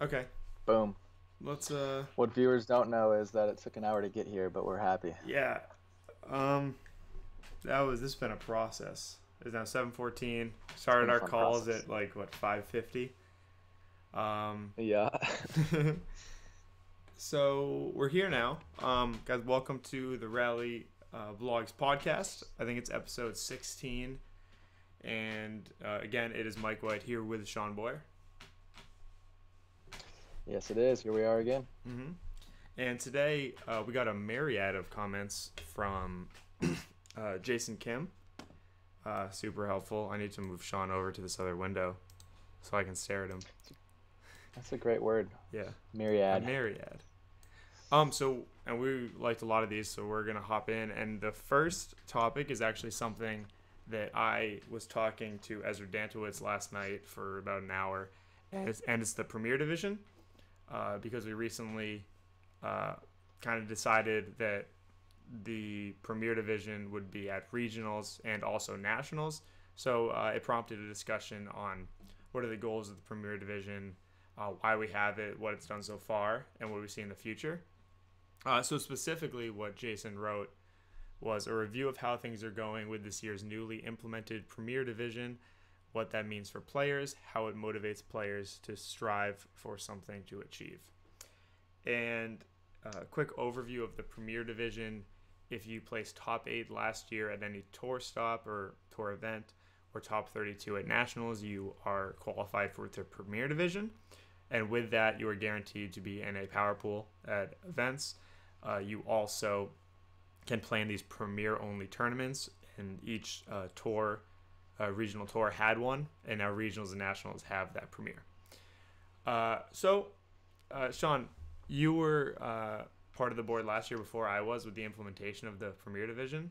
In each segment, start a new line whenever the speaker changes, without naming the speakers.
Okay.
Boom.
Let's
What viewers don't know is that it took an hour to get here, but we're happy.
yeah. Um this has been a process. It's now 7:14.
It's
Started
been a
our
fun
calls
process.
at like what 5:50. Um
Yeah.
so we're here now. Guys, welcome to the Rally Vlogs podcast. I think it's episode 16 and again, it is Mike White here with Shaun Boyer.
Yes, it is. Here we are again.
And today we got a myriad of comments from Jason Kim. Super helpful. I need to move Sean over to this other window so I can stare at him.
That's a great word.
Yeah, a
Myriad.
myriad. And we liked a lot of these, so we're gonna hop in. And the first topic is actually something that I was talking to Ezra Dantowitz last night for about an hour, and it's the Premier Division, because we recently kind of decided that the Premier Division would be at regionals and also nationals. So it prompted a discussion on what are the goals of the Premier Division, why we have it, what it's done so far, and what we see in the future. So specifically, what Jason wrote was a review of how things are going with this year's newly implemented Premier Division, what that means for players, how it motivates players to strive for something to achieve. And a quick overview of the Premier Division. If you placed top 8 last year at any tour stop or tour event, or top 32 at nationals, you are qualified for the Premier Division. And with that, you are guaranteed to be in a power pool at events. You also can play in these Premier only tournaments, and each regional tour had one, and now regionals and nationals have that Premier. Sean, you were part of the board last year before I was with the implementation of the Premier Division.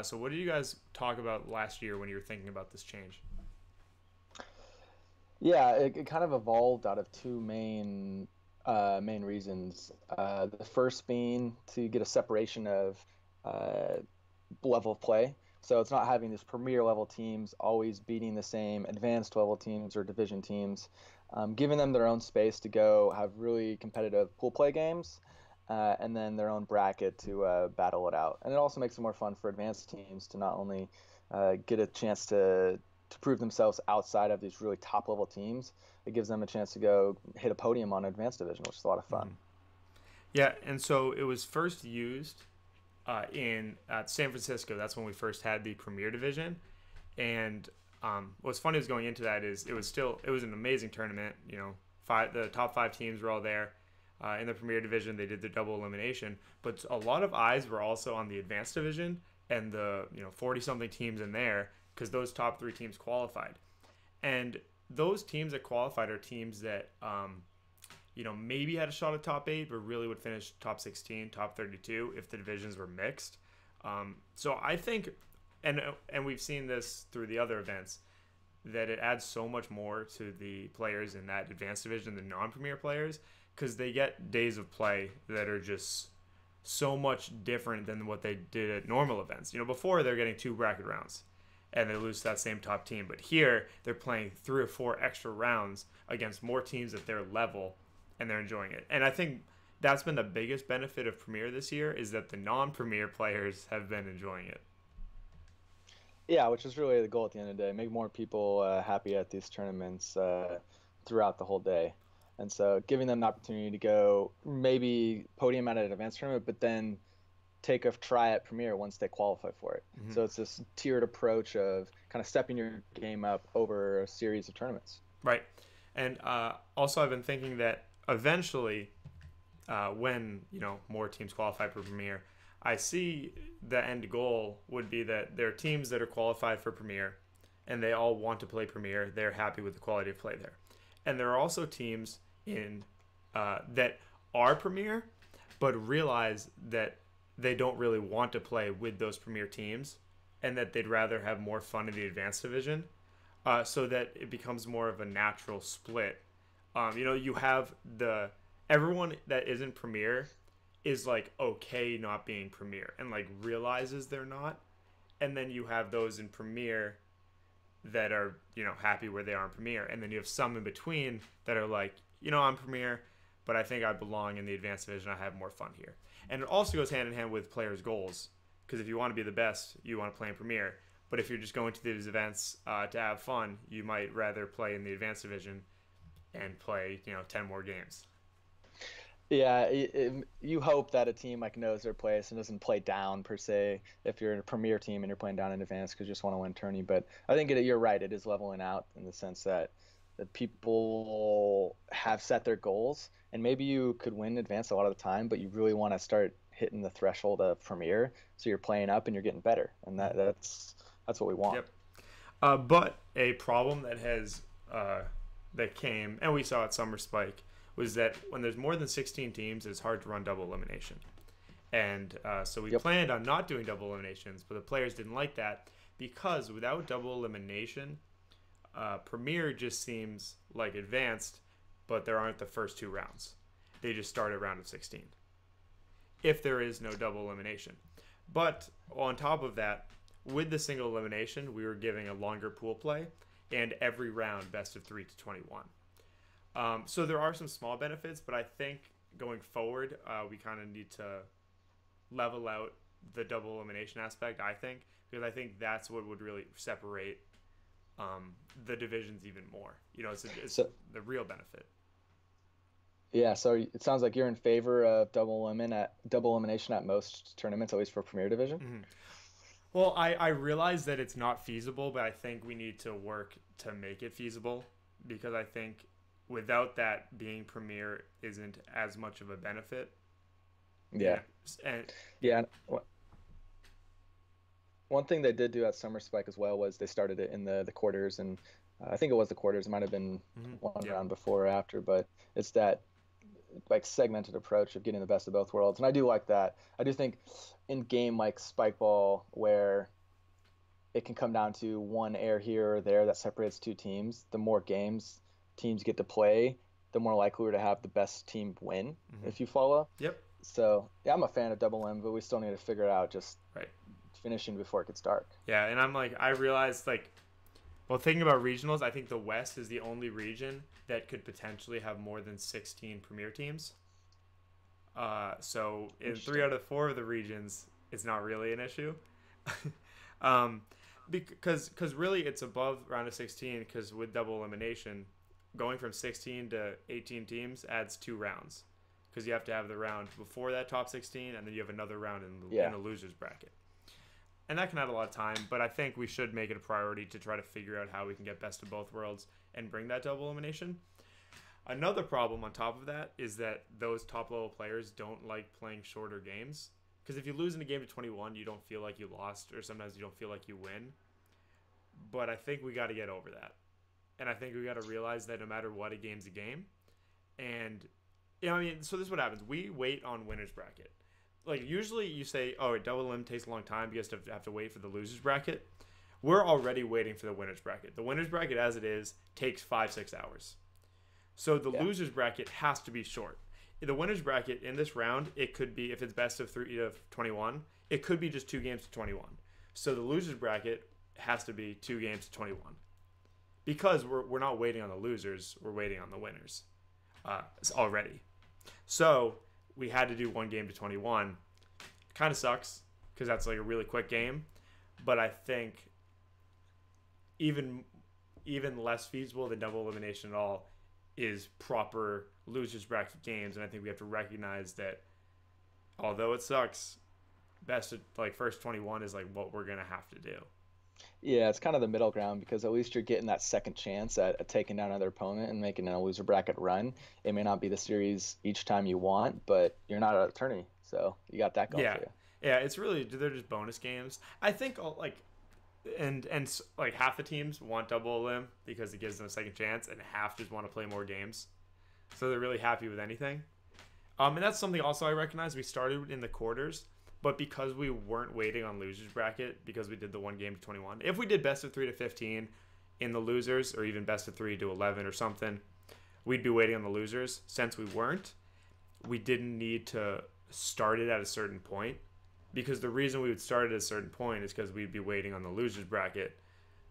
So, what did you guys talk about last year when you were thinking about this change?
Yeah, it kind of evolved out of two main reasons. The first being to get a separation of uh, level of play. So it's not having these premier level teams always beating the same advanced level teams or division teams, giving them their own space to go have really competitive pool play games, and then their own bracket to battle it out. And it also makes it more fun for advanced teams to not only get a chance to prove themselves outside of these really top level teams. It gives them a chance to go hit a podium on advanced division, which is a lot of fun.
Yeah, and so it was first used in San Francisco. That's when we first had the Premier Division. And what's funny is going into that is it was an amazing tournament. The top 5 teams were all there. In the Premier Division, they did the double elimination, but a lot of eyes were also on the Advanced Division and the 40 something teams in there because those top 3 teams qualified, and those teams that qualified are teams that maybe had a shot at top 8, but really would finish top 16, top 32 if the divisions were mixed. So I think, and we've seen this through the other events, that it adds so much more to the players in that advanced division than non-premier players because they get days of play that are just so much different than what they did at normal events. Before they're getting 2 bracket rounds and they lose to that same top team, but here they're playing 3 or 4 extra rounds against more teams at their level and they're enjoying it. And I think that's been the biggest benefit of Premier this year is that the non-Premier players have been enjoying it.
Yeah, which is really the goal at the end of the day, make more people happy at these tournaments throughout the whole day. And so giving them the opportunity to go maybe podium at an advanced tournament, but then take a try at Premier once they qualify for it. So it's this tiered approach of kind of stepping your game up over a series of tournaments.
Right. And also, I've been thinking that eventually, when more teams qualify for Premier, I see the end goal would be that there are teams that are qualified for Premier, and they all want to play Premier. They're happy with the quality of play there, and there are also teams in that are Premier, but realize that they don't really want to play with those Premier teams, and that they'd rather have more fun in the Advanced Division, so that it becomes more of a natural split. You have the everyone that isn't Premier is like okay not being Premier and like realizes they're not, and then you have those in Premier that are, happy where they are in Premier, and then you have some in between that are like, I'm Premier, but I think I belong in the advanced division. I have more fun here. And it also goes hand in hand with players' goals, because if you want to be the best, you want to play in Premier. But if you're just going to these events to have fun, you might rather play in the advanced division and play 10 more games.
Yeah, you hope that a team like knows their place and doesn't play down per se. If you're in a premier team and you're playing down in advance because you just want to win tourney, but I think you're right. It is leveling out in the sense that people have set their goals, and maybe you could win advance a lot of the time, but you really want to start hitting the threshold of premier, so you're playing up and you're getting better, and that's what we want.
Yep. But a problem that came, and we saw at Summer Spike, was that when there's more than 16 teams, it's hard to run double elimination. And so we planned on not doing double eliminations, but the players didn't like that because without double elimination, Premier just seems like advanced, but there aren't the first two rounds. They just start at round of 16 if there is no double elimination. But on top of that, with the single elimination, we were giving a longer pool play and every round best of 3 to 21. So there are some small benefits, but I think going forward, we kind of need to level out the double elimination aspect, I think, because I think that's what would really separate the divisions even more. It's the real benefit.
Yeah, so it sounds like you're in favor of double elimination at most tournaments, at least for Premier Division.
Mm-hmm. Well, I realize that it's not feasible, but I think we need to work to make it feasible, because I think without that, being Premier isn't as much of a benefit.
Yeah.
And
yeah. One thing they did do at Summer Spike as well was they started it in the quarters, and I think it was the quarters. It might have been one round before or after, but it's that like segmented approach of getting the best of both worlds, and I do like that. I do think in game like Spikeball, where it can come down to one air here or there that separates two teams, the more games teams get to play, the more likely we're to have the best team win, if you follow.
Yep.
So yeah, I'm a fan of double M, but we still need to figure it out just finishing before it gets dark.
Yeah, and I realized thinking about regionals, I think the West is the only region that could potentially have more than 16 Premier teams. So in 3 out of 4 of the regions, it's not really an issue. Because really it's above round of 16, because with double elimination, going from 16 to 18 teams adds 2 rounds, because you have to have the round before that top 16, and then you have another round in the losers bracket. And that can add a lot of time, but I think we should make it a priority to try to figure out how we can get best of both worlds and bring that double elimination. Another problem on top of that is that those top-level players don't like playing shorter games, because if you lose in a game to 21, you don't feel like you lost, or sometimes you don't feel like you win. But I think we got to get over that. And I think we got to realize that no matter what, a game's a game. And, so this is what happens. We wait on winner's bracket. Like, usually you say, double elim takes a long time because you have to wait for the loser's bracket. We're already waiting for the winner's bracket. The winner's bracket, as it is, takes 5-6 hours. So the loser's bracket has to be short. The winner's bracket in this round, it could be, if it's best of 3 to 21, it could be just 2 games to 21. So the loser's bracket has to be 2 games to 21. Because we're not waiting on the losers, we're waiting on the winners already. So we had to do 1 game to 21. Kind of sucks, because that's like a really quick game. But I think even less feasible than double elimination at all is proper losers bracket games. And I think we have to recognize that although it sucks, first 21 is what we're going to have to do.
Yeah, it's kind of the middle ground, because at least you're getting that second chance at taking down another opponent and making a loser bracket run. It may not be the series each time you want, but you're not an attorney, so you got that going for you.
Yeah, it's really, they're just bonus games. I think and half the teams want double elim because it gives them a second chance, and half just want to play more games. So they're really happy with anything. And that's something also I recognize. We started in the quarters, but because we weren't waiting on losers bracket, because we did the 1 game to 21, if we did best of 3 to 15 in the losers, or even best of 3 to 11 or something, we'd be waiting on the losers. Since we weren't, we didn't need to start it at a certain point, because the reason we would start at a certain point is because we'd be waiting on the losers bracket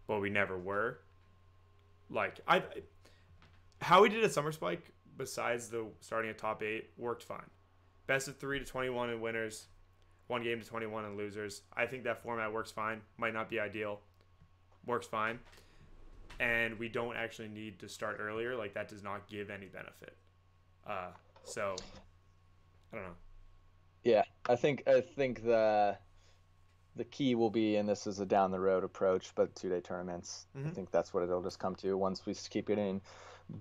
but we never were. Like how we did at Summer Spike, besides the starting at top 8, worked fine. Best of 3 to 21 in winners, 1 game to 21 in losers. I think that format works fine. Might not be ideal. Works fine. And we don't actually need to start earlier. Like, that does not give any benefit. So, I don't know.
Yeah, I think the key will be, and this is a down the road approach, but 2-day tournaments. I think that's what it'll just come to. Once we keep getting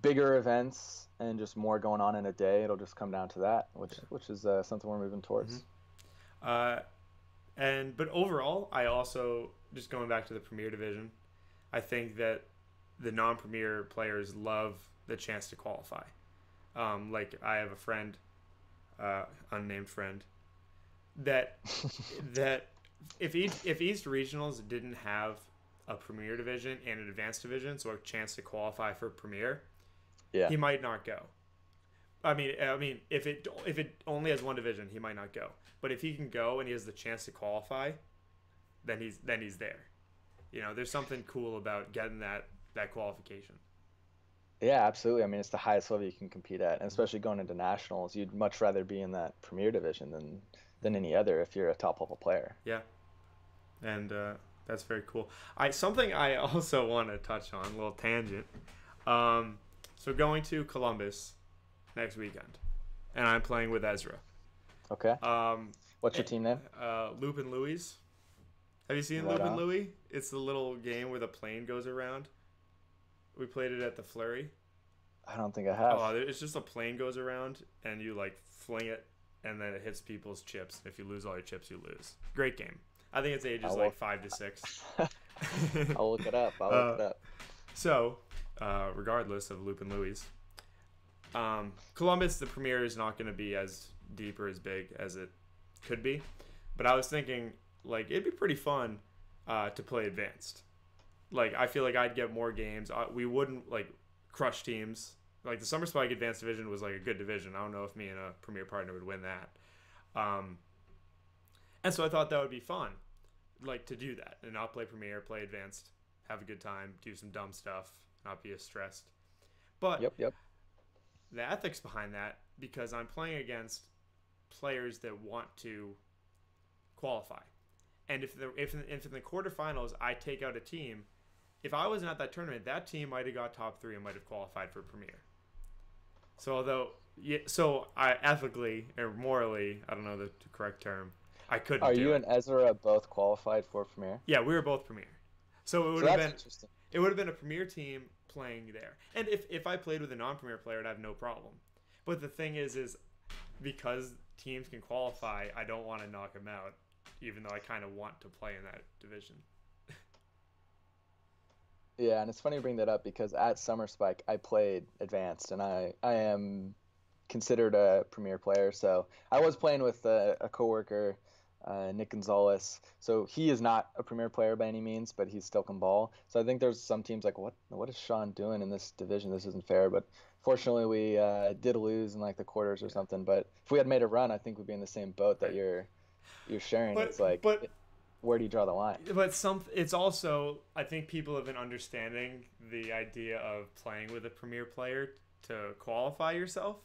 bigger events and just more going on in a day, it'll just come down to that, which is something we're moving towards.
But overall, I also, just going back to the Premier Division, I think that the non-Premier players love the chance to qualify. Like, I have a friend, unnamed friend, that if East Regionals didn't have a Premier Division and an Advanced Division, so a chance to qualify for Premier, he might not go. I mean, if it only has one division, he might not go. But if he can go and he has the chance to qualify, then he's there. You know, there's something cool about getting that qualification.
Yeah, absolutely. I mean, it's the highest level you can compete at, and especially going into nationals, you'd much rather be in that Premier Division than any other if you're a top level player.
Yeah, and that's very cool. Something I also want to touch on, a little tangent. So going to Columbus next weekend, and I'm playing with Ezra.
Okay. What's your team name?
Loop and Louis. Have you seen Loop and Louis? It's the little game where the plane goes around. We played it at the Flurry.
I don't think I have.
Oh, it's just a plane goes around, and you like fling it, and then it hits people's chips. If you lose all your chips, you lose. Great game. I think it's ages 5 to 6.
I'll look it up.
So, regardless of Loop and Louis, Columbus, the Premier, is not going to be as deep or as big as it could be. But I was thinking, like, it'd be pretty fun to play Advanced. Like, I feel like I'd get more games. We wouldn't, like, crush teams. Like, the Summer Spike Advanced Division was, like, a good division. I don't know if me and a Premier partner would win that. And so I thought that would be fun, like, to do that. And not play Premier, play Advanced, have a good time, do some dumb stuff, not be as stressed. But
Yep.
the ethics behind that, because I'm playing against players that want to qualify. And if in the quarterfinals I take out a team, if I wasn't at that tournament, that team might have got top 3 and might have qualified for Premier. So I ethically or morally, I don't know the correct term, I couldn't.
Are you and Ezra both qualified for Premier?
Yeah, we were both Premier. So it would have been a Premier team playing there. And if I played with a non-Premier player, I'd have no problem. But the thing is because teams can qualify, I don't want to knock them out, even though I kind of want to play in that division.
Yeah, and it's funny you bring that up because at Summer Spike I played Advanced, and I am considered a Premier player. So I was playing with a coworker, Nick Gonzalez. So he is not a Premier player by any means, but he still can ball. So I think there's some teams like, what is Shaun doing in this division? This isn't fair. But fortunately, we did lose in like the quarters or something. But if we had made a run, I think we'd be in the same boat that you're sharing. It's like, where do you draw the line?
But it's also, I think people have been understanding the idea of playing with a Premier player to qualify yourself.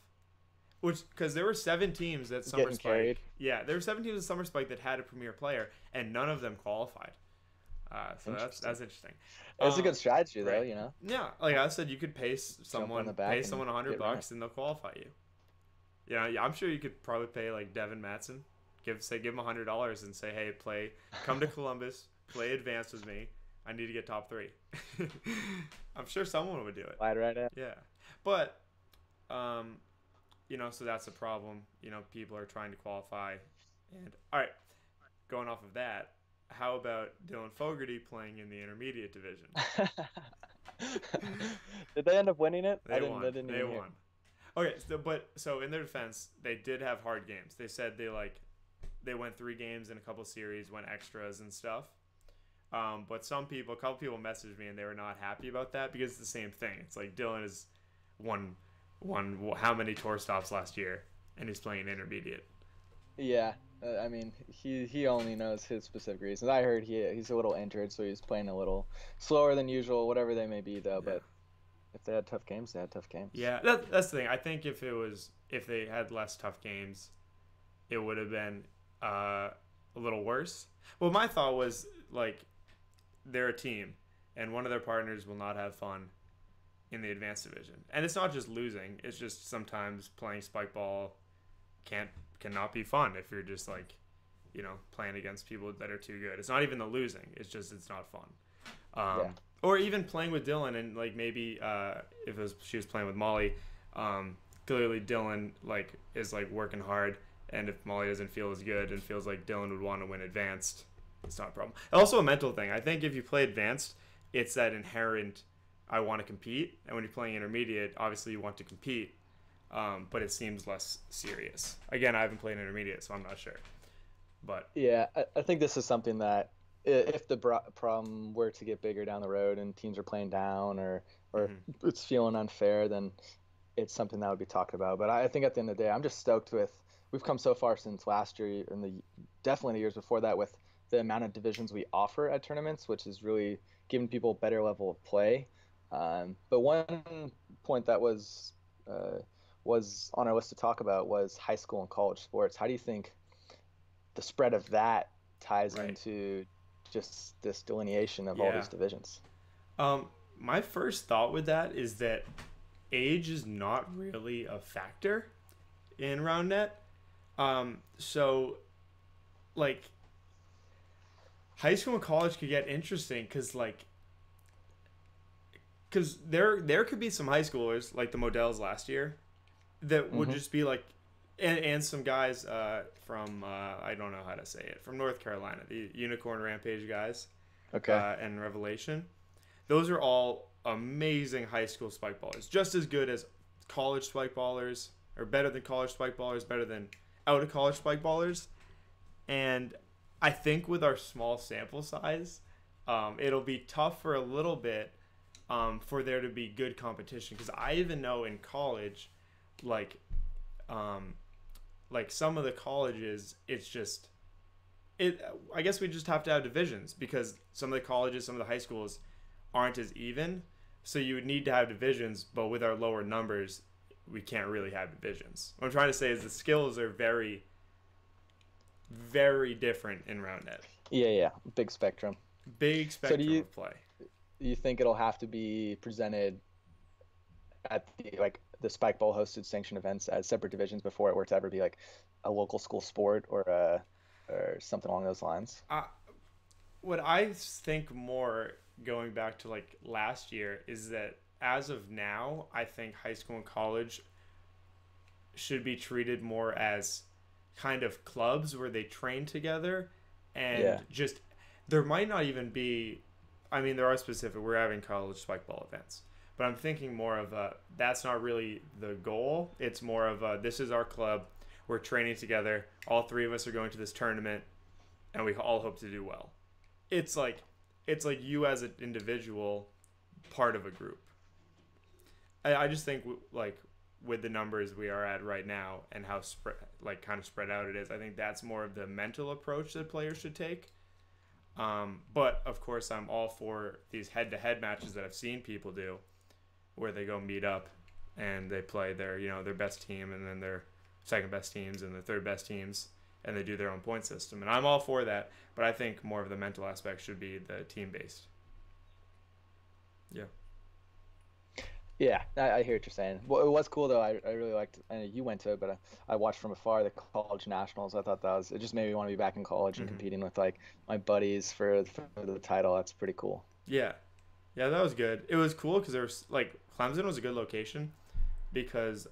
Because there were 7 teams at Summer Spike.
Carried.
Yeah, there were 7 teams at Summer Spike that had a Premier player, and none of them qualified. So that's interesting.
It's a good strategy, though,
right.
you know?
Yeah, like I said, you could pay someone $100 and they'll qualify you. Yeah, I'm sure you could probably pay like Devin Matson. Give him $100 and say, hey, come to Columbus, play Advanced with me. I need to get top 3. I'm sure someone would do it.
Slide right in.
Yeah, but so that's a problem. People are trying to qualify, and all right, going off of that, how about Dylan Fogarty playing in the intermediate division?
Did they end up winning it?
They won. Okay, so in their defense, they did have hard games. They said they went 3 games in a couple series, went extras and stuff. But a couple people messaged me and they were not happy about that because it's the same thing. It's like Dylan has won how many tour stops last year and he's playing intermediate.
Yeah, I mean, he only knows his specific reasons. I heard he's a little injured, so he's playing a little slower than usual, whatever they may be, though.
Yeah.
But if they had tough games, they had tough games.
Yeah, that's the thing. I think if they had less tough games, it would have been a little worse. Well, my thought was like they're a team, and one of their partners will not have fun in the advanced division, and it's not just losing. It's just sometimes playing spike ball cannot be fun if you're just like playing against people that are too good. It's not even the losing. It's just it's not fun.
Yeah.
Or even playing with Dylan and like maybe if she was playing with Molly, clearly Dylan like is like working hard, and if Molly doesn't feel as good and feels like Dylan would want to win advanced, it's not a problem. Also a mental thing. I think if you play advanced, it's that inherent I want to compete, and when you're playing intermediate, obviously you want to compete, but it seems less serious. Again, I haven't played intermediate, so I'm not sure. But
Yeah, I think this is something that if the problem were to get bigger down the road and teams are playing down or it's feeling unfair, then it's something that would be talked about. But I think at the end of the day, I'm just stoked with we've come so far since last year and definitely the years before that with the amount of divisions we offer at tournaments, which is really giving people a better level of play. But one point that was on our list to talk about was high school and college sports. How do you think the spread of that ties
right.
into just this delineation of all these divisions?
My first thought with that is that age is not really a factor in Roundnet. So like high school and college could get interesting because there could be some high schoolers like the Models last year that would just be like and some guys from I don't know how to say it, from North Carolina, the Unicorn Rampage guys, and Revelation. Those are all amazing high school spike ballers, just as good as college spike ballers, or better than college spike ballers, better than out of college spike ballers. And I think with our small sample size, it'll be tough for a little bit for there to be good competition, because I even know in college, like some of the colleges, it's just I guess we just have to have divisions, because some of the colleges, some of the high schools aren't as even, so you would need to have divisions, but with our lower numbers we can't really have divisions. What I'm trying to say is the skills are very, very different in Roundnet.
Yeah, big spectrum
So of play.
Do you think it'll have to be presented at the Spike Bowl hosted sanctioned events as separate divisions before it were to ever be like a local school sport or something along those lines?
What I think more, going back to like last year, is that as of now, I think high school and college should be treated more as kind of clubs where they train together, and just there might not even be. I mean, there are specific. We're having college spike ball events, but I'm thinking more of that's not really the goal. It's more of this is our club. We're training together. All three of us are going to this tournament, and we all hope to do well. It's like you as an individual, part of a group. I just think like with the numbers we are at right now and how kind of spread out it is, I think that's more of the mental approach that players should take. But of course, I'm all for these head-to-head matches that I've seen people do, where they go meet up and they play their best team and then their second best teams and their third best teams, and they do their own point system. And I'm all for that, but I think more of the mental aspect should be the team-based. Yeah.
Yeah, I hear what you're saying. Well, it was cool though. I really liked. I know you went to it, but I watched from afar the college nationals. I thought it just made me want to be back in college and competing with like my buddies for the title. That's pretty cool.
Yeah, that was good. It was cool because there was like Clemson was a good location, because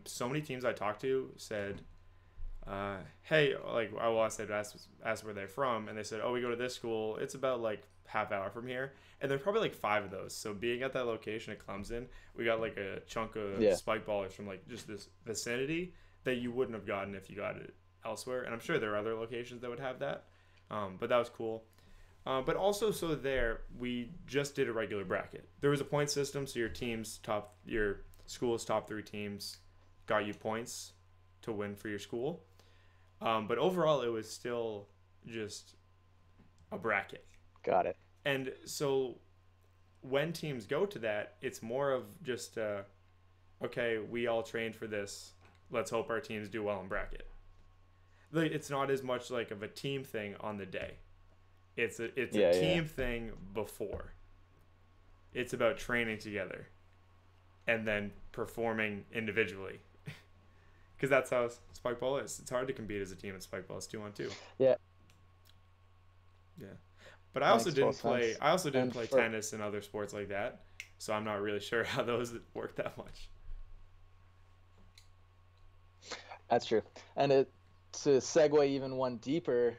so many teams I talked to said, hey, like I said, asked where they're from, and they said, oh, we go to this school. It's about like half hour from here, and there's probably like 5 of those. So being at that location at Clemson, we got like a chunk of spike ballers from like just this vicinity that you wouldn't have gotten if you got it elsewhere. And I'm sure there are other locations that would have that, but that was cool. But also, so there we just did a regular bracket. There was a point system, so your school's top 3 teams got you points to win for your school. But overall, it was still just a bracket.
Got it.
And so when teams go to that, it's more of just, okay, we all trained for this. Let's hope our teams do well in bracket. Like, it's not as much like of a team thing on the day. It's a team thing before. It's about training together and then performing individually. Because that's how Spikeball is. It's hard to compete as a team in Spikeball. It's 2-on-2.
Yeah.
Yeah. But I also didn't play.
Sense.
I also didn't play tennis and other sports like that, so I'm not really sure how those work that much.
That's true. And to segue even one deeper,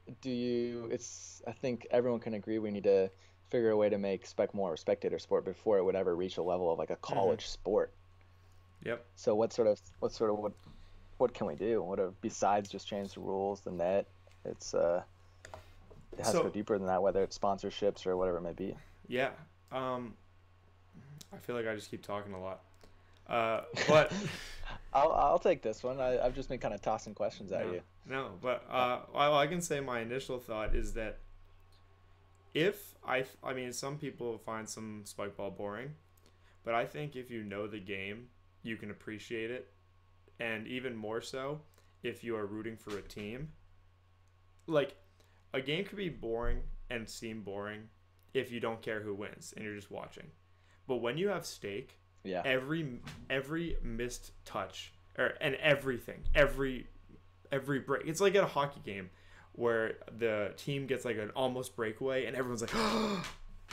I think everyone can agree we need to figure a way to make Spec more a spectator sport before it would ever reach a level of like a college sport.
Yep.
So what can we do? Besides just change the rules, the net? It has to go deeper than that, whether it's sponsorships or whatever it may be.
Yeah. I feel like I just keep talking a lot. But
I'll take this one. I've just been kind of tossing questions at you.
No, but I can say my initial thought is that I mean, some people find some Spikeball boring, but I think if you know the game, you can appreciate it, and even more so if you are rooting for a team. Like, a game could be boring and seem boring if you don't care who wins and you're just watching. But when you have stake, every missed touch and everything, every break, it's like at a hockey game where the team gets like an almost breakaway and everyone's like,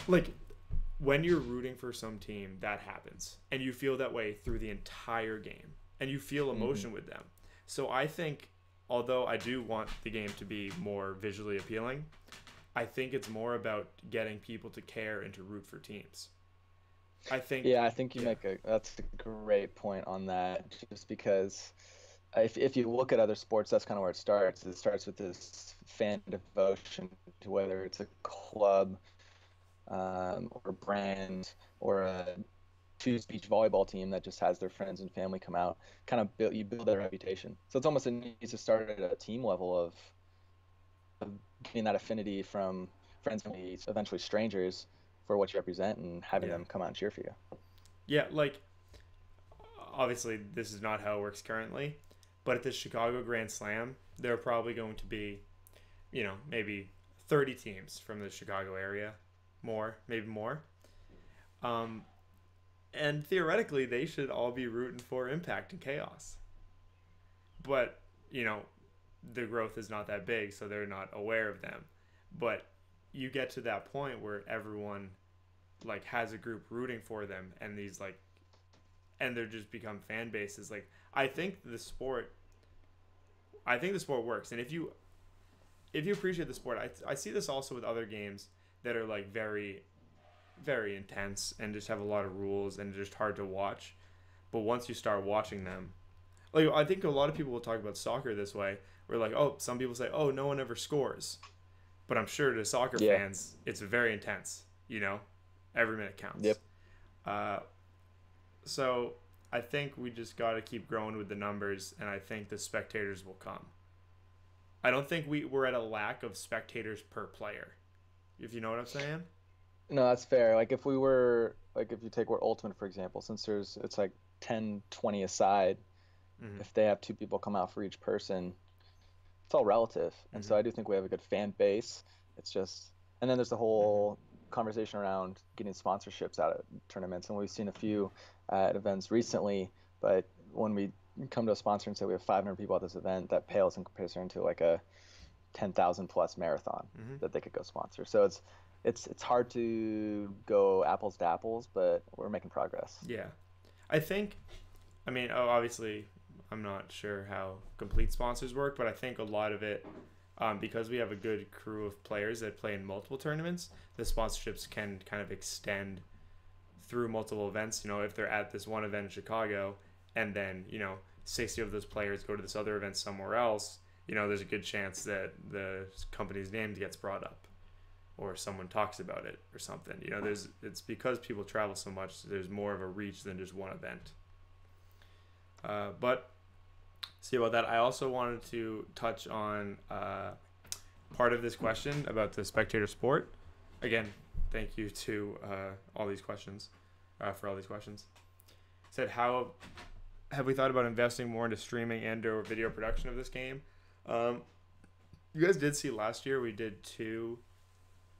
like, when you're rooting for some team, that happens, and you feel that way through the entire game, and you feel emotion with them. So I think, although I do want the game to be more visually appealing, I think it's more about getting people to care and to root for teams. I think
that's a great point on that, just because if you look at other sports, that's kind of where it starts. It starts with this fan devotion to whether it's a club or a brand or a choose beach volleyball team that just has their friends and family come out. Kind of build their reputation. So it's almost it needs to start at a team level of getting that affinity from friends, family, eventually strangers, for what you represent, and having them come out and cheer for you.
Yeah, like, obviously this is not how it works currently, but at the Chicago Grand Slam, there are probably going to be, maybe 30 teams from the Chicago area, maybe more. And theoretically, they should all be rooting for Impact and Chaos. But, the growth is not that big, so they're not aware of them. But you get to that point where everyone like has a group rooting for them, and and they're just become fan bases. Like, I think the sport works, and if you appreciate the sport, I see this also with other games that are like very, very intense and just have a lot of rules and just hard to watch. But once you start watching them, like, I think a lot of people will talk about soccer this way, where like, some people say, no one ever scores. But I'm sure to soccer fans, it's very intense, every minute counts.
Yep.
So I think we just got to keep growing with the numbers, and I think the spectators will come. I don't think we're at a lack of spectators per player, if you know what I'm saying.
No, that's fair. Like, if you take Ultimate, for example, since it's like 10, 20 aside, if they have 2 people come out for each person, it's all relative. And so I do think we have a good fan base. It's just, and then there's the whole conversation around getting sponsorships out of tournaments. And we've seen a few at events recently, but when we come to a sponsor and say we have 500 people at this event, that pales in comparison to like a 10,000 plus marathon that they could go sponsor. So it's hard to go apples to apples, but we're making progress.
Yeah. Obviously, I'm not sure how complete sponsors work, but I think a lot of it, because we have a good crew of players that play in multiple tournaments, the sponsorships can kind of extend through multiple events. If they're at this one event in Chicago, and then 60 of those players go to this other event somewhere else, there's a good chance that the company's name gets brought up, or someone talks about it or something. It's because people travel so much, there's more of a reach than just one event. But see about that. I also wanted to touch on part of this question about the spectator sport. Again, thank you to all these questions, for all these questions. Said, how have we thought about investing more into streaming and/or video production of this game? You guys did see last year we did two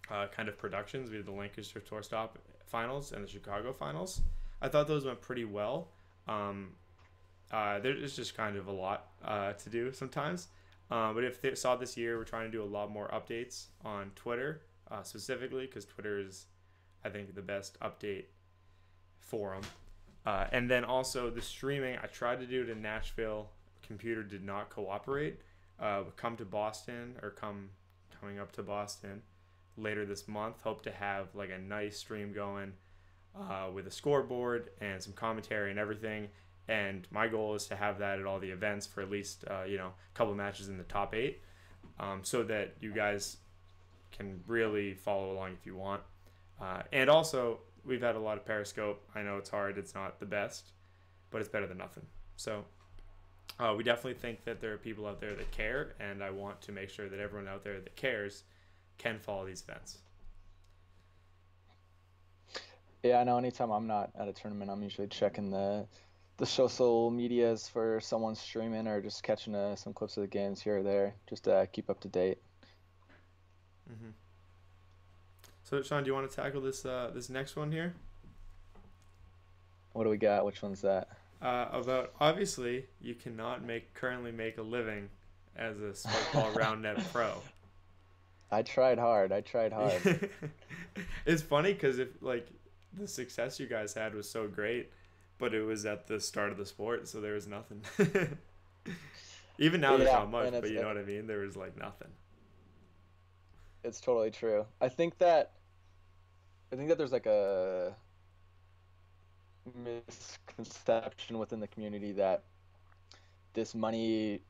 kind of productions. We did the Lancaster Tour Stop finals and the Chicago finals. I thought those went pretty well. There's just kind of a lot to do sometimes. But if they saw this year, we're trying to do a lot more updates on Twitter specifically, because Twitter is, I think, the best update forum. And then also the streaming, I tried to do it in Nashville. Computer did not cooperate. Coming up to Boston later this month. Hope to have like a nice stream going with a scoreboard and some commentary and everything. And my goal is to have that at all the events for at least a couple of matches in the top 8, so that you guys can really follow along if you want. And also, we've had a lot of Periscope. I know it's hard. It's not the best, but it's better than nothing. So we definitely think that there are people out there that care, and I want to make sure that everyone out there that cares can follow these events.
Yeah, I know. Anytime I'm not at a tournament, I'm usually checking the social medias for someone streaming or just catching some clips of the games here or there, just to keep up to date.
Mm-hmm. So, Sean, do you want to tackle this this next one here?
What do we got? Which one's that?
About, obviously, you cannot currently make a living as a Spikeball Roundnet pro.
I tried hard.
It's funny because if the success you guys had was so great, but it was at the start of the sport, so there was nothing. Even now, there's not much, but you know what I mean? There was nothing.
It's totally true. I think that there's a misconception within the community that this money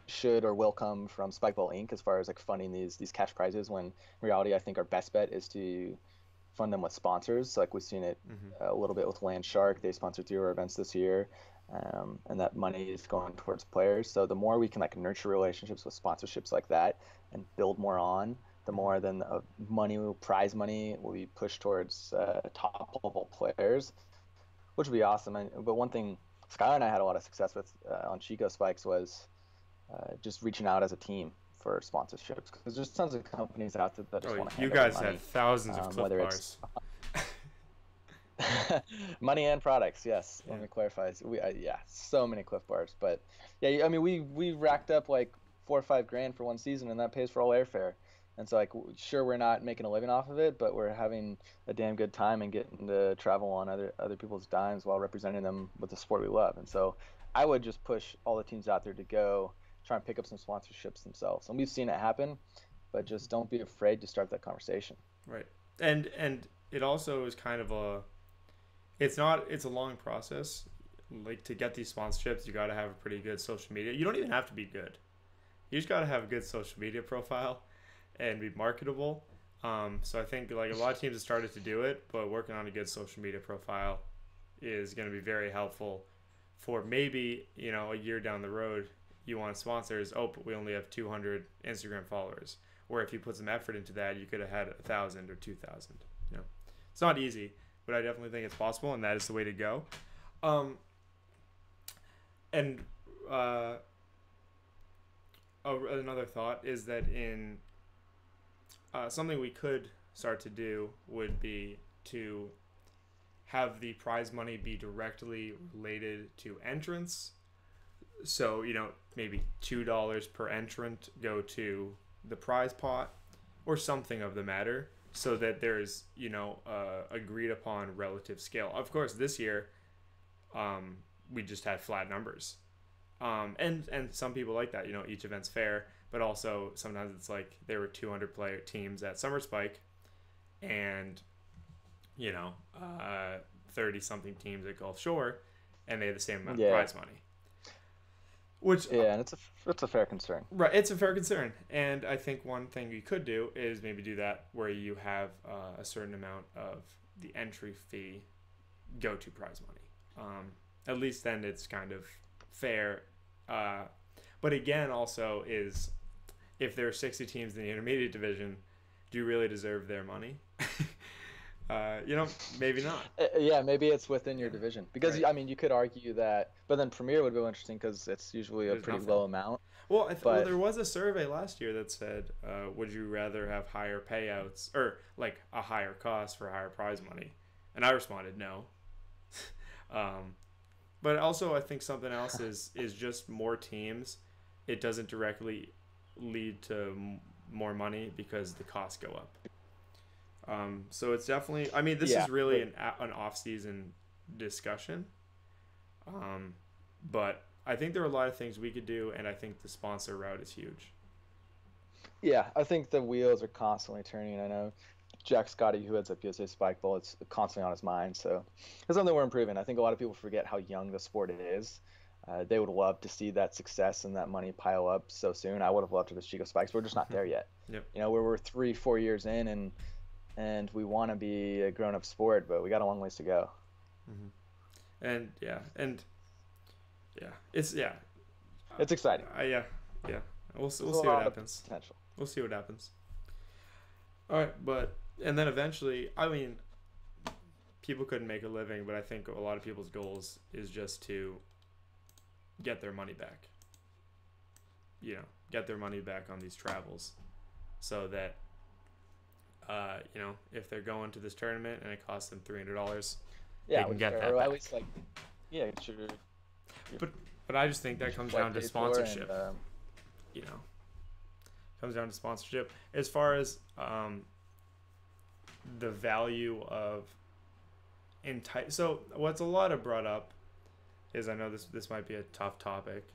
should or will come from Spikeball Inc. as far as funding these cash prizes, when in reality I think our best bet is to fund them with sponsors. So we've seen it a little bit with Land Shark. They sponsored 3 of our events this year, and that money is going towards players. So the more we can nurture relationships with sponsorships like that and build more on, the more then prize money will be pushed towards top level players, which would be awesome. But one thing Skylar and I had a lot of success with on Chico Spikes was just reaching out as a team for sponsorships, because there's tons of companies out there that just want to hand
you guys
over money.
had thousands of Cliff Bars.
Money and products, yes.
Yeah.
Let me clarify. So many Cliff Bars. But yeah, I mean, we racked up $4 or $5 grand for one season, and that pays for all airfare. And so sure, we're not making a living off of it, but we're having a damn good time and getting to travel on other people's dimes while representing them with the sport we love. And so I would just push all the teams out there to go try and pick up some sponsorships themselves. And we've seen it happen, but just don't be afraid to start that conversation.
Right. And it also is kind of it's a long process. To get these sponsorships, you got to have a pretty good social media. You don't even have to be good. You just got to have a good social media profile and be marketable. So I think a lot of teams have started to do it, but working on a good social media profile is going to be very helpful for maybe, a year down the road, you want sponsors. Oh, but we only have 200 Instagram followers. Or if you put some effort into that, you could have had 1,000 or 2,000. It's not easy, but I definitely think it's possible, and that is the way to go. Another thought is that in something we could start to do would be to have the prize money be directly related to entrants. So, maybe $2 per entrant go to the prize pot or something of the matter, so that there's, agreed upon relative scale. Of course, this year, we just had flat numbers. And some people like that, each event's fair, but also sometimes it's there were 200 player teams at Summer Spike and, 30 something teams at Gulf Shore, and they had the same amount of prize money. Which,
and it's a fair concern.
Right, it's a fair concern. And I think one thing you could do is maybe do that where you have a certain amount of the entry fee go to prize money. At least then it's kind of fair Uh, but again, also is if there are 60 teams in the intermediate division, do you really deserve their money? Maybe not.
Yeah, maybe it's within your
Yeah,
division because
right.
I mean you could argue that, but then Premier would be interesting because it's usually a
There's
pretty
nothing.
low amount.
Well,
But
there was a survey last year that said, would you rather have higher payouts or like a higher cost for higher prize money? And I responded no. um, but also, I think something else is just more teams. It doesn't directly lead to more money because the costs go up. So it's definitely. I mean, this
yeah,
is really
but
an off season discussion. Um, but I think there are a lot of things we could do, and I think the sponsor route is huge.
yeah, I think the wheels are constantly turning. I know Jack Scotty, who heads up USA Spikeball, it's constantly on his mind. So it's something we're improving. I think a lot of people forget how young the sport is. They would love to see that success and that money pile up so soon. I would have loved to see Chico Spikes. We're just not there yet.
Yep.
You know, we're 3, 4 years in, and we want to be a grown-up sport, but we got a long ways to go.
And it's
It's exciting.
yeah, yeah. We'll
There's a
see what
lot of
happens.
potential.
We'll see what happens. All right, and then eventually, I mean, people couldn't make a living, but I think a lot of people's goals is just to get their money back. Get their money back on these travels, so that if they're going to this tournament and it costs them $300,
Yeah,
they can get that
or
back.
at least like, yeah, get your
But I just think that comes
flight
down to
paid for
sponsorship.
and,
Comes down to sponsorship. As far as the value of so what's a lot of brought up is, I know this might be a tough topic,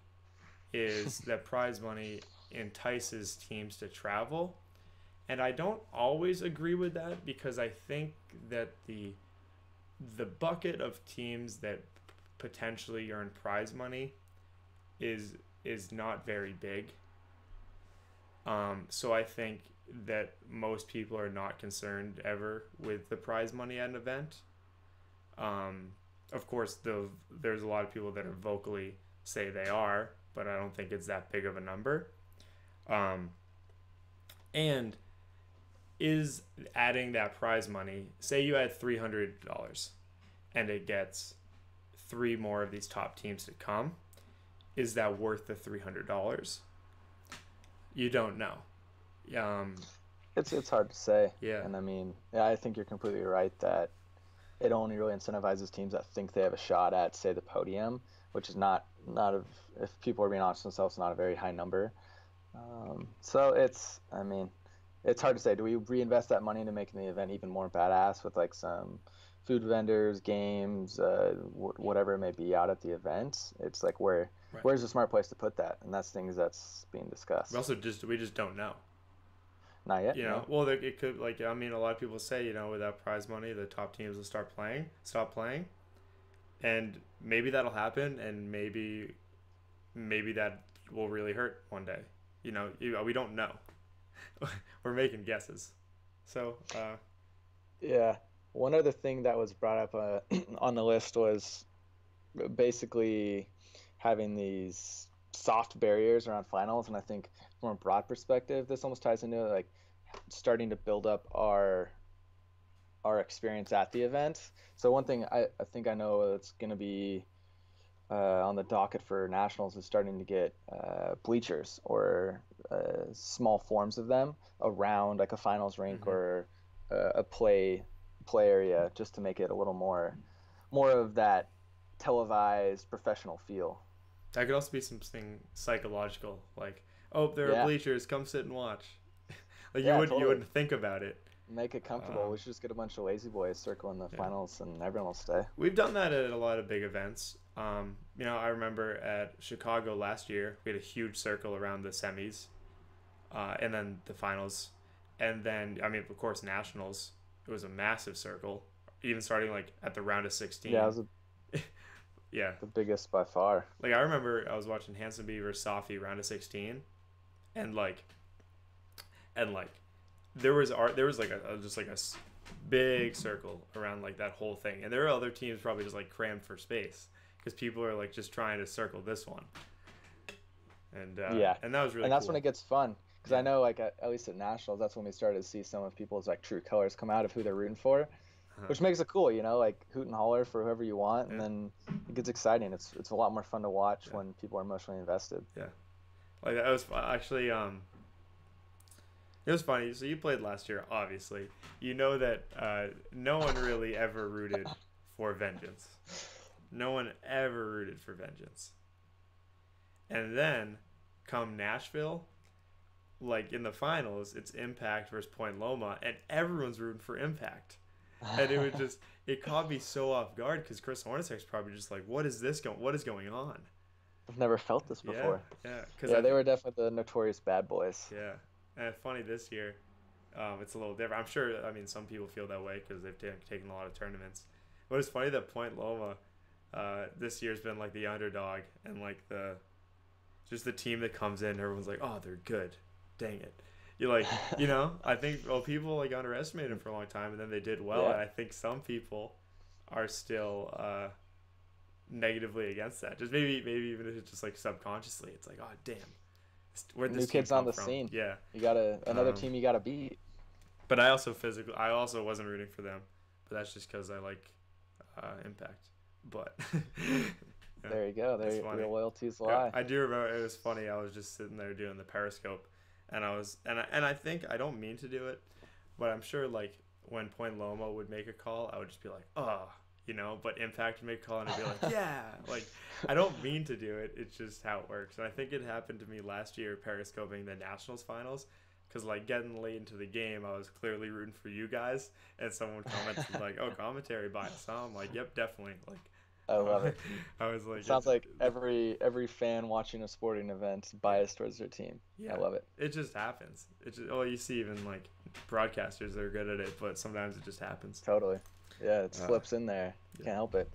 is that prize money entices teams to travel, and I don't always agree with that, because I think that the bucket of teams that potentially earn prize money is not very big. So I think that most people are not concerned ever with the prize money at an event. Of course, there's a lot of people that are vocally say they are, but I don't think it's that big of a number. And is adding that prize money, say you had $300 and it gets 3 more of these top teams to come, is that worth the $300? You don't know.
it's hard to say.
Yeah.
And I mean, yeah, I think you're completely right that it only really incentivizes teams that think they have a shot at, say, the podium, which is not if people are being honest with themselves, not a very high number. So I mean, it's hard to say. Do we reinvest that money into making the event even more badass with like some food vendors, games, whatever it may be out at the event? It's like
Right.
where's the smart place to put that? And that's things that's being discussed.
We just don't know.
Not yet. No.
Well, it could, like, I mean, a lot of people say, without prize money, the top teams will stop playing, and maybe that'll happen, and maybe that will really hurt one day. We don't know. We're making guesses. So,
Yeah. One other thing that was brought up on the list was basically having these soft barriers around finals, and I think from a broad perspective, this almost ties into like starting to build up our experience at the event. So one thing I think I know that's going to be on the docket for nationals is starting to get bleachers or small forms of them around like a finals rink or a play area, just to make it a little more of that televised professional feel.
that could also be something psychological, like, oh, there are
Yeah,
bleachers, come sit and watch. Like,
yeah,
you
totally.
wouldn't think about it.
Make it comfortable.
Um,
We should just get a bunch of lazy boys circling the
yeah.
finals, and everyone will stay.
We've done that at a lot of big events. I remember at Chicago last year, we had a huge circle around the semis, and then the finals, and then, I mean, of course, nationals. It was a massive circle, even starting like at the round of 16.
Yeah, it was
Yeah,
the biggest by far.
like I remember I was watching Hanson B versus Safi round of 16, and like there was like a big circle around like that whole thing, and there are other teams probably just like crammed for space because people are like just trying to circle this one.
Yeah,
and that was really
and that's when
cool.
it gets fun because I
Yeah.
know like at least at nationals, that's when we started to see some of people's like true colors come out of who they're rooting for,
Uh-huh.
which makes it cool. Like hoot and holler for whoever you want, and
Yeah.
then it gets exciting. It's a lot more fun to watch
Yeah.
when people are emotionally invested.
Yeah. Like that was actually it was funny. So you played last year, obviously. You know that no one really ever rooted for vengeance. No one ever rooted for vengeance. And then come Nashville, like in the finals, it's Impact versus Point Loma, and everyone's rooting for Impact. And it was just it caught me so off guard because Chris Hornacek's probably just like, what is this going? What is going on?
I've never felt this
Yeah,
before.
yeah, because
Yeah,
I
they
think
were definitely the notorious bad boys.
yeah, and it's funny this year. It's a little different. I'm sure. I mean, some people feel that way because they've taken a lot of tournaments. But it's funny that Point Loma this year's been like the underdog and like the just the team that comes in. Everyone's like, oh, they're good. Dang it. You like, I think people like underestimated them for a long time, and then they did well.
Yeah.
And I think some people are still negatively against that. Just maybe even if it's just like subconsciously, it's like, oh, damn, where'd
New
this team
kids on
come
the
from?
scene.
Yeah.
You gotta another
Um,
team you gotta beat.
but I also wasn't rooting for them, but that's just because I like Impact. But yeah,
There you go.
it's
There
funny.
your loyalties
Yeah,
lie.
I do remember it was funny. I was just sitting there doing the Periscope, and I think I don't mean to do it, but I'm sure like when Point Loma would make a call, I would just be like, oh, But Impact would make a call, and I'd be like, yeah, like I don't mean to do it. It's just how it works. And I think it happened to me last year Periscoping the Nationals finals. Because like getting late into the game, I was clearly rooting for you guys, and someone commented like, "Oh, commentary bias." Huh? I'm like, "Yep, definitely." Like,
I love
uh,
it.
I was like,
It sounds like every fan watching a sporting event is
yeah,
biased towards their team. I
yeah,
love it.
it just happens. It just you see even like broadcasters that are good at it, but sometimes it just happens.
Totally. Yeah, it
Uh,
slips in there.
yeah,
Can't help it.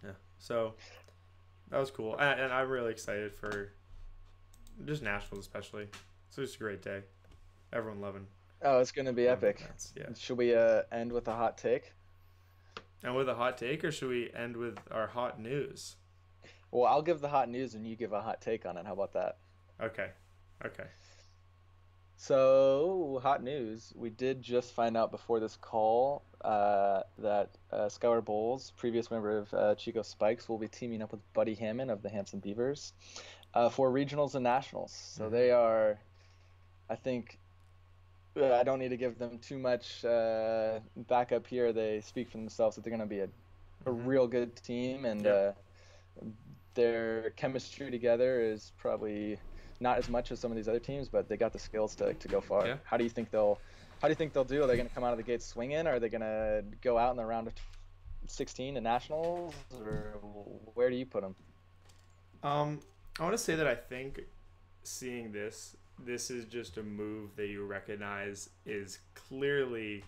yeah. So that was cool, and I'm really excited for just nationals especially. So it's a great day. Everyone loving
Oh, it's gonna be
the
epic.
events. Yeah.
Should we end with a hot take?
And with a hot take, or should we end with our hot news?
Well, I'll give the hot news and you give a hot take on it. How about that?
Okay. Okay.
So, hot news. We did just find out before this call that Skylar Bowles, previous member of Chico Spikes, will be teaming up with Buddy Hammond of the Hampton Beavers for regionals and nationals. So
Mm-hmm.
they are, I think, I don't need to give them too much backup here. They speak for themselves that they're going to be a
Mm-hmm.
real good team, and
Yep.
their chemistry together is probably not as much as some of these other teams, but they got the skills to go far.
Yeah.
How do you think they'll do? Are they going to come out of the gate swinging? Are they going to go out in the round of 16 to nationals, or where do you put them?
I want to say that I think seeing this is just a move that you recognize is clearly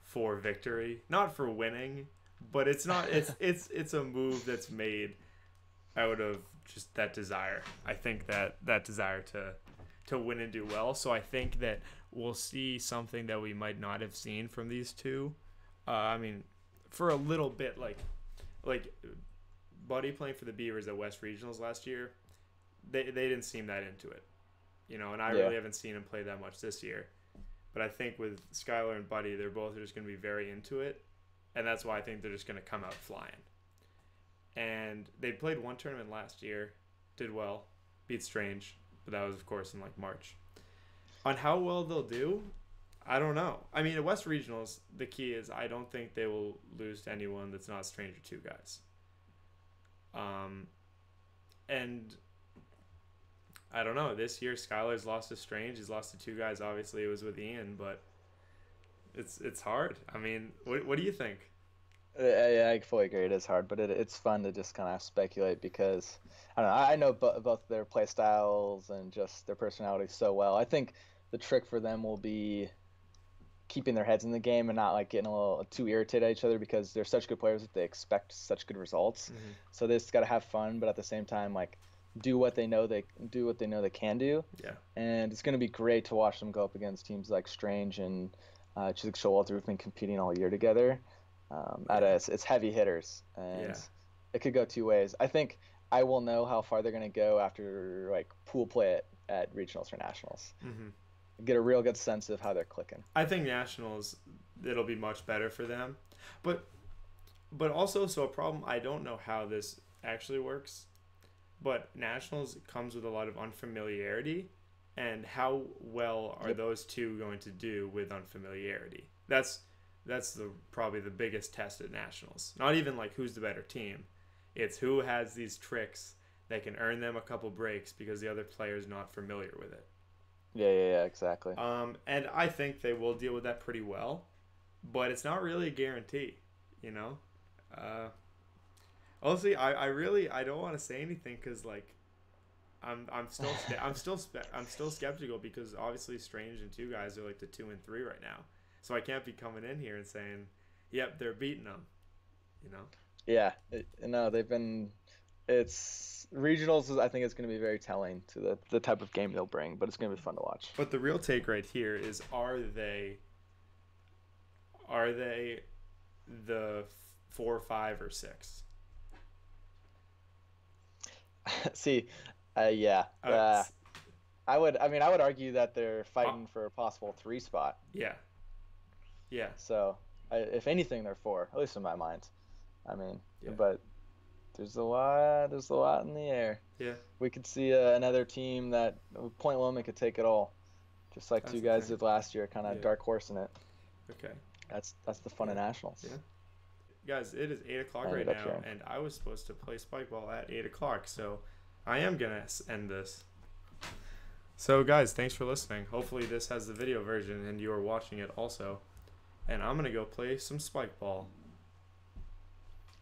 for victory, not for winning, but it's not. It's a move that's made out of just that desire. I think that desire to win and do well. So I think that we'll see something that we might not have seen from these two. I mean, for a little bit, like Buddy playing for the Beavers at West Regionals last year, they didn't seem that into it, and I
Yeah.
really haven't seen him play that much this year. But I think with Skylar and Buddy, they're both just going to be very into it, and that's why I think they're just going to come out flying. And they played one tournament last year, did well, beat Strange, but that was of course in like March. On how well they'll do, I don't know. I mean, at West Regionals, the key is I don't think they will lose to anyone that's not Stranger 2 guys. And I don't know. This year, Skylar's lost to Strange. He's lost to two guys. Obviously, it was with Ian, but it's hard. I mean, what do you think?
I fully agree. It is hard, but it's fun to just kind of speculate because I don't know. I know both their play styles and just their personalities so well. I think the trick for them will be keeping their heads in the game and not like getting a little too irritated at each other because they're such good players that they expect such good results.
Mm-hmm.
So they just got to have fun, but at the same time, like do what they know they can do.
Yeah.
And it's going to be great to watch them go up against teams like Strange and Chiswick Showalter who've been competing all year together.
Yeah.
It's heavy hitters, and
Yeah.
it could go two ways. I think I will know how far they're going to go after like pool play at regionals or nationals.
Mm-hmm.
Get a real good sense of how they're clicking.
I think nationals, it'll be much better for them, but also, so a problem. I don't know how this actually works, but nationals comes with a lot of unfamiliarity, and how well are
Yep.
those two going to do with unfamiliarity? That's the probably the biggest test at nationals. Not even like who's the better team, it's who has these tricks that can earn them a couple breaks because the other player is not familiar with it.
Yeah, exactly.
And I think they will deal with that pretty well, but it's not really a guarantee, you know. Uh, Honestly, I really I don't want to say anything because like I'm still skeptical because obviously Strange and Two Guys are like the 2 and 3 right now, so I can't be coming in here and saying, "Yep, they're beating them," you know.
Yeah, no, they've been. It's regionals. I think it's going to be very telling to the type of game they'll bring, but it's going to be fun to watch.
But the real take right here is: are they the 4, 5, or 6?
See, yeah,
Uh,
I would. I mean, I would argue that they're
uh,
fighting for a possible 3 spot.
yeah, yeah,
So, if anything, they're 4, at least in my mind. I mean,
yeah,
but there's a lot. There's a lot in the air.
yeah.
We could see another team that Point Loma could take it all, just like
That's
Two
the
Guys
thing.
did last year, kind of
Yeah.
dark horse in it.
Okay.
That's the fun
Yeah.
of nationals.
Yeah. Guys, it is 8 o'clock
I
right
ended up
now,
hearing.
and I was supposed to play Spikeball at 8 o'clock, so I am gonna end this. So, guys, thanks for listening. Hopefully, this has the video version, and you are watching it also. And I'm gonna go play some Spikeball.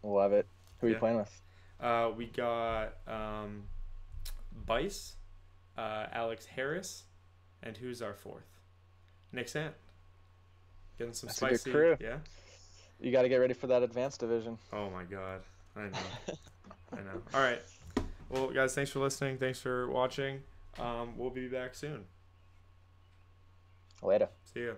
Love it. Who are you
Yeah.
playing with?
We got Bice, Alex Harris, and who's our fourth? Nick Sant. Getting some
That's a good
spicy.
crew.
Yeah.
You got to get ready for that advanced division.
Oh my God. I know. I know. All right. Well, guys, thanks for listening. Thanks for watching. We'll be back soon.
Later.
See ya.